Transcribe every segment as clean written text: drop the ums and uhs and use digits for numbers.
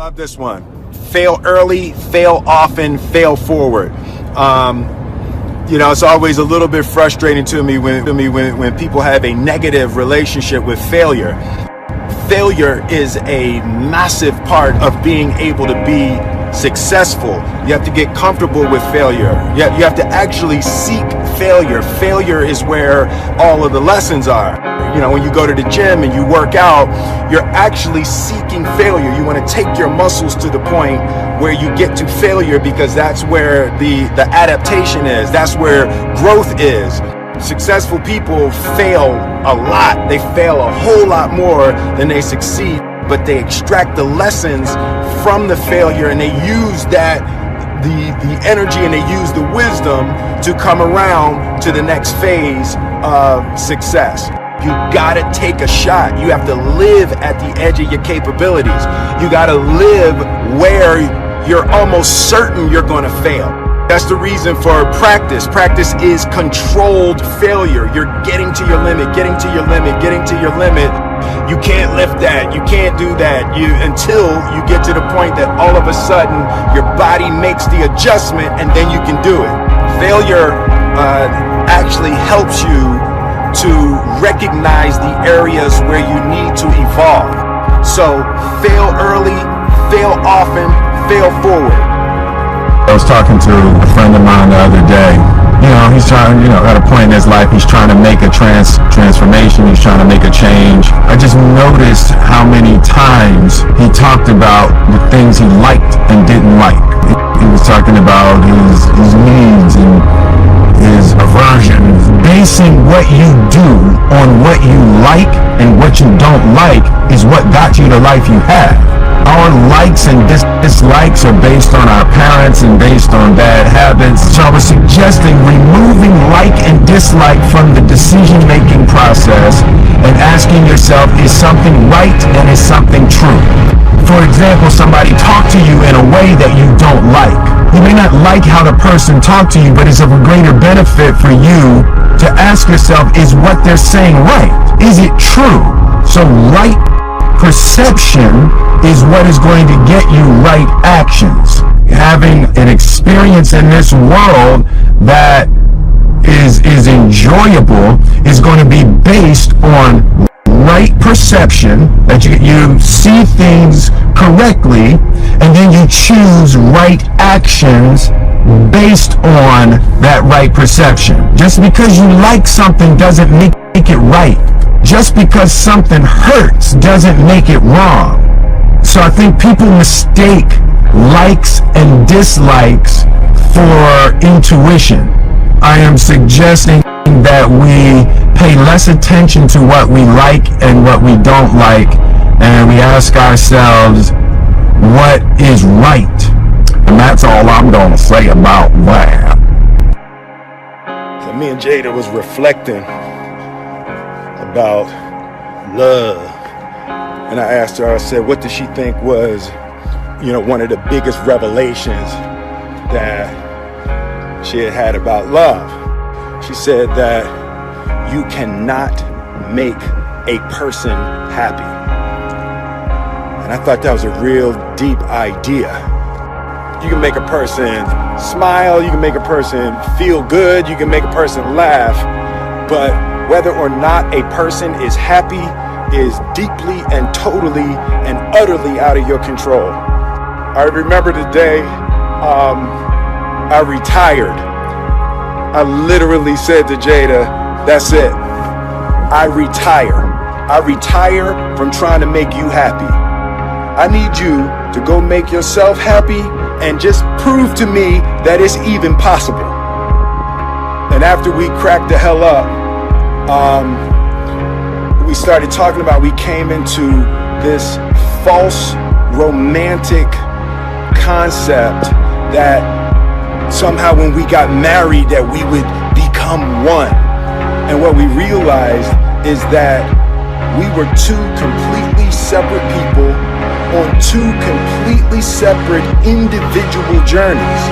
Love this one. Fail early, fail often, fail forward. It's always a little bit frustrating to me when people have a negative relationship with failure. Failure is a massive part of being able to be successful. You have to get comfortable with failure. You have to actually seek failure. Failure is where all of the lessons are. When you go to the gym and you work out, you're actually seeking failure. You want to take your muscles to the point where you get to failure, because that's where the adaptation is. That's where growth is. Successful people fail a lot. They fail a whole lot more than they succeed, but they extract the lessons from the failure, and they use that the energy, and they use the wisdom to come around to the next phase of success. You gotta take a shot. You have to live at the edge of your capabilities. You gotta live where you're almost certain you're gonna fail. That's the reason for practice. Practice is controlled failure. You're getting to your limit, getting to your limit, getting to your limit. You can't lift that. You can't do that. Until you get to the point that all of a sudden your body makes the adjustment, and then you can do it. Failure actually helps you to recognize the areas where you need to evolve. So fail early, fail often, fail forward. I was talking to a friend of mine the other day. He's trying, at a point in his life, he's trying to make a transformation. He's trying to make a change. I just noticed how many times he talked about the things he liked and didn't like. He was talking about his needs and his aversions. Basing what you do on what you like and what you don't like is what got you the life you have. Our likes and dislikes are based on our parents and based on bad habits. So I was suggesting removing like and dislike from the decision-making process and asking yourself, is something right and is something true? For example, somebody talked to you in a way that you don't like. You may not like how the person talked to you, but it's of a greater benefit for you to ask yourself, is what they're saying right? Is it true? So right perception is what is going to get you right actions. Having an experience in this world that is enjoyable is going to be based on right perception, that you see things correctly, and then you choose right actions based on that right perception. Just because you like something doesn't make it right. Just because something hurts doesn't make it wrong. So I think people mistake likes and dislikes for intuition. I am suggesting that we pay less attention to what we like and what we don't like, and we ask ourselves, what is right? And that's all I'm going to say about that. So me and Jada was reflecting about love, and I asked her, I said, what does she think was, one of the biggest revelations that she had about love? She said that you cannot make a person happy. And I thought that was a real deep idea. You can make a person smile, you can make a person feel good, you can make a person laugh, but whether or not a person is happy is deeply and totally and utterly out of your control. I remember the day I retired. I literally said to Jada, that's it. I retire. I retire from trying to make you happy. I need you to go make yourself happy and just prove to me that it's even possible. And after we cracked the hell up, we started talking about, we came into this false romantic concept that somehow when we got married that we would become one. And what we realized is that we were two completely separate people on two completely separate individual journeys,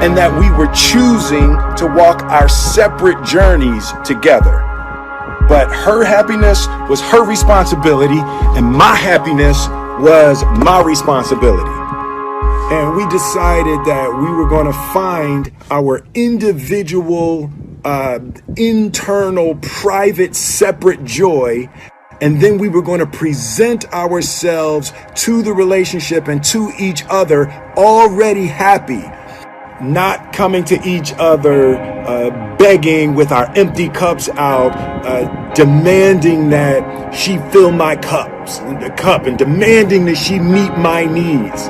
and that we were choosing to walk our separate journeys together. But her happiness was her responsibility, and my happiness was my responsibility. And we decided that we were going to find our individual, internal, private, separate joy. And then we were going to present ourselves to the relationship and to each other already happy, not coming to each other begging with our empty cups out, demanding that she fill my cup and demanding that she meet my needs.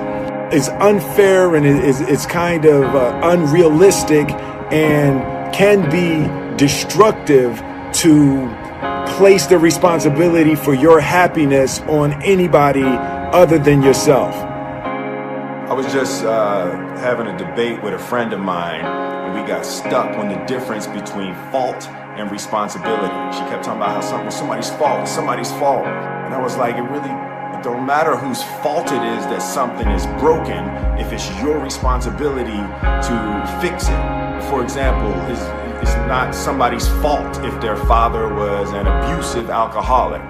It's unfair and it's kind of unrealistic and can be destructive to place the responsibility for your happiness on anybody other than yourself. I was just having a debate with a friend of mine, and we got stuck on the difference between fault and responsibility. She kept talking about how something was somebody's fault. And I was like, it don't matter whose fault it is that something is broken if it's your responsibility to fix it. For example, it's not somebody's fault if their father was an abusive alcoholic,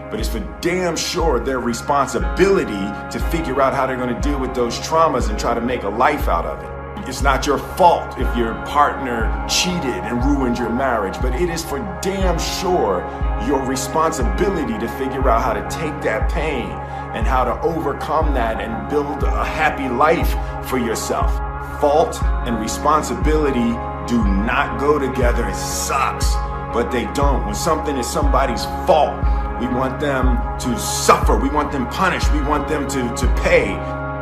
but it's for damn sure their responsibility to figure out how they're going to deal with those traumas and try to make a life out of it. It's not your fault if your partner cheated and ruined your marriage, but it is for damn sure your responsibility to figure out how to take that pain and how to overcome that and build a happy life for yourself. Fault and responsibility do not go together. It sucks, but they don't. When something is somebody's fault, we want them to suffer. We want them punished. We want them to pay.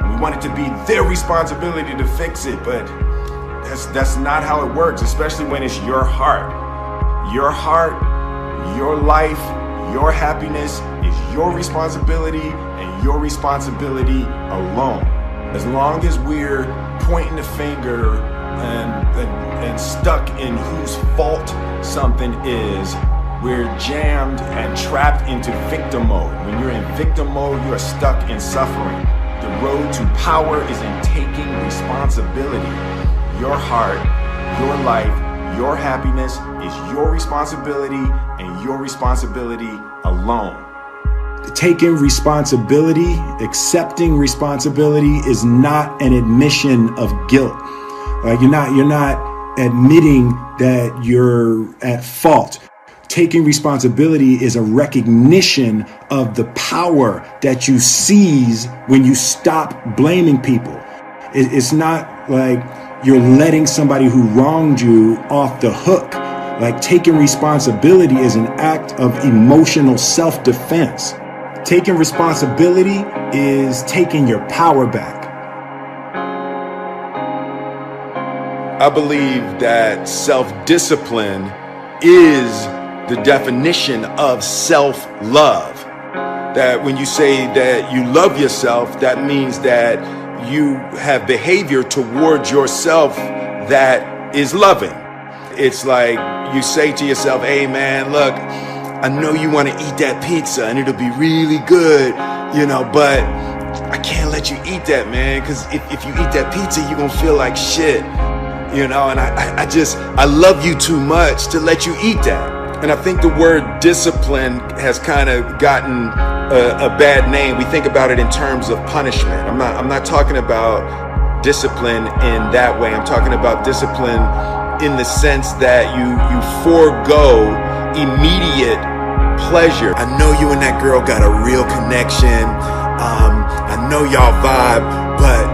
We want it to be their responsibility to fix it, but that's not how it works, especially when it's your heart. Your heart, your life, your happiness is your responsibility and your responsibility alone. As long as we're pointing the finger and stuck in whose fault something is, we're jammed and trapped into victim mode. When you're in victim mode, you are stuck in suffering. The road to power is in taking responsibility. Your heart, your life, your happiness is your responsibility and your responsibility alone. Taking responsibility, accepting responsibility is not an admission of guilt. Like you're not admitting that you're at fault. Taking responsibility is a recognition of the power that you seize when you stop blaming people. It's not like you're letting somebody who wronged you off the hook. Like taking responsibility is an act of emotional self-defense. Taking responsibility is taking your power back. I believe that self-discipline is the definition of self-love. That when you say that you love yourself, that means that you have behavior towards yourself that is loving. It's like you say to yourself, hey man, look, I know you want to eat that pizza and it'll be really good, but I can't let you eat that, man, because if you eat that pizza, you're going to feel like shit, and I love you too much to let you eat that. And I think the word discipline has kind of gotten a bad name. We think about it in terms of punishment. I'm not talking about discipline in that way. I'm talking about discipline in the sense that you forego immediate pleasure. I know you and that girl got a real connection. I know y'all vibe, but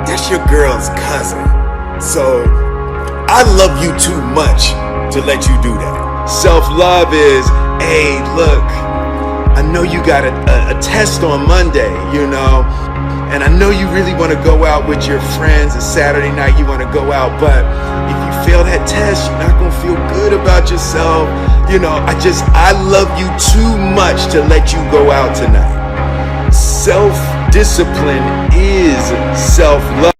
that's your girl's cousin. So I love you too much to let you do that. Self-love is, hey, look, I know you got a test on Monday, and I know you really want to go out with your friends, and Saturday night you want to go out, but if you fail that test, you're not going to feel good about yourself. I love you too much to let you go out tonight. Self-discipline is self-love.